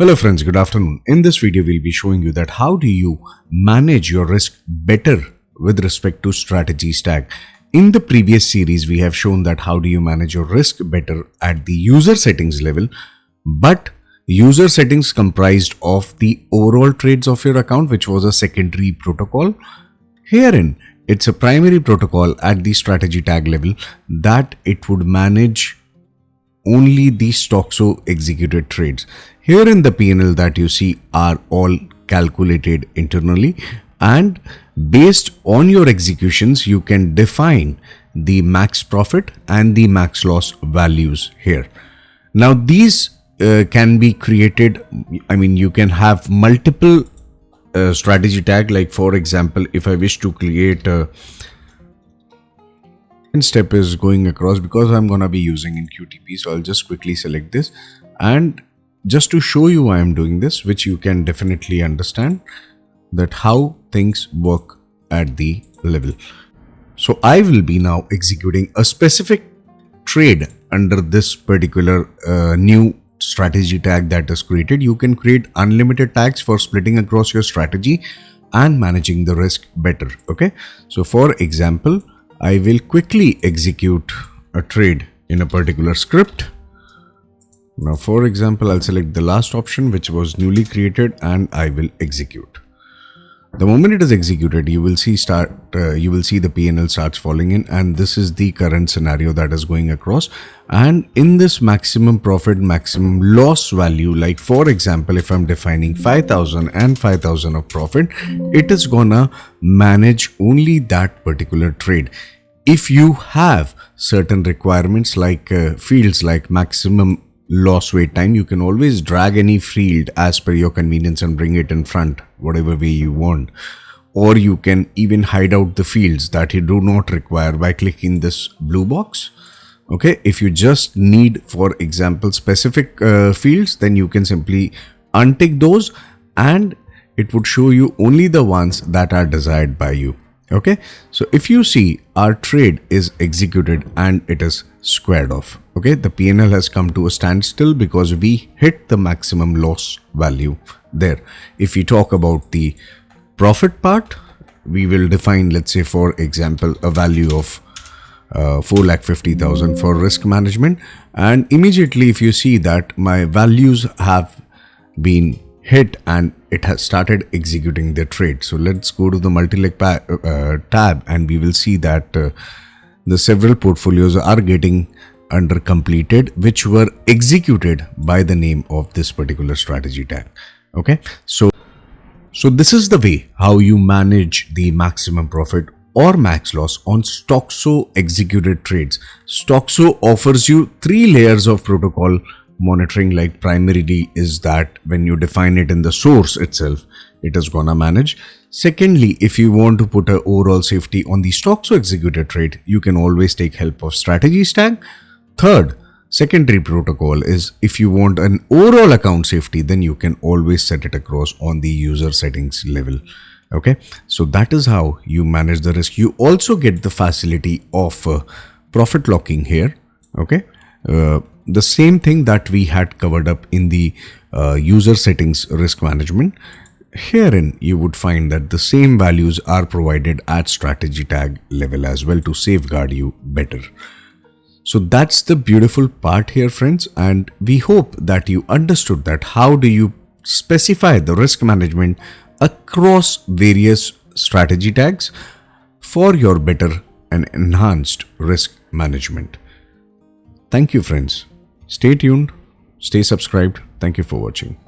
Hello friends, good afternoon. In this video, we'll be showing you that how do you manage your risk better with respect to strategy stack. In the previous series, we have shown that how do you manage your risk better at the user settings level, but user settings comprised of the overall trades of your account, which was a secondary protocol. Herein, it's a primary protocol at the strategy tag level that it would manage only the Stoxxo executed trades. Here in the P&L that you see are all calculated internally, and based on your executions you can define the max profit and the max loss values here. Now these can be created, you can have multiple strategy tag. Like for example, if I wish to create a step is going across, because I'm gonna be using in QTP, so I'll just quickly select this, and just to show you why I'm doing this, which you can definitely understand that how things work at the level. So I will be now executing a specific trade under this particular new strategy tag that is created. You can create unlimited tags for splitting across your strategy and managing the risk better. Okay, so for example, I will quickly execute a trade in a particular script. Now, for example, I'll select the last option, which was newly created, and I will execute. The moment it is executed, you will see the P&L starts falling in, and this is the current scenario that is going across. And in this maximum profit, maximum loss value, like for example, if I'm defining 5,000 and 5,000 of profit, it is gonna manage only that particular trade. If you have certain requirements like fields like maximum loss wait time, you can always drag any field as per your convenience and bring it in front whatever way you want, or you can even hide out the fields that you do not require by clicking this blue box. Okay, if you just need, for example, specific fields, then you can simply untick those and it would show you only the ones that are desired by you. Okay, so if you see, our trade is executed and it is squared off. Okay, the P&L has come to a standstill because we hit the maximum loss value there. If we talk about the profit part, we will define, let's say for example, a value of 4,50,000 for risk management, and immediately if you see that my values have been hit and it has started executing the trade. So let's go to the multi-leg tab, and we will see that the several portfolios are getting under completed, which were executed by the name of this particular strategy tag. Okay, so this is the way how you manage the maximum profit or max loss on Stoxxo executed trades. Stoxxo offers you 3 layers of protocol monitoring. Like primarily is that when you define it in the source itself, it is gonna manage. Secondly, if you want to put a overall safety on the Stoxxo executed trade, you can always take help of strategy stack. Third, secondary protocol is if you want an overall account safety, then you can always set it across on the user settings level. Okay, so that is how you manage the risk. You also get the facility of profit locking here. Okay, the same thing that we had covered up in the user settings risk management. Herein you would find that the same values are provided at strategy tag level as well to safeguard you better. So that's the beautiful part here, friends, and we hope that you understood that how do you specify the risk management across various strategy tags for your better and enhanced risk management. Thank you, friends. Stay tuned, stay subscribed. Thank you for watching.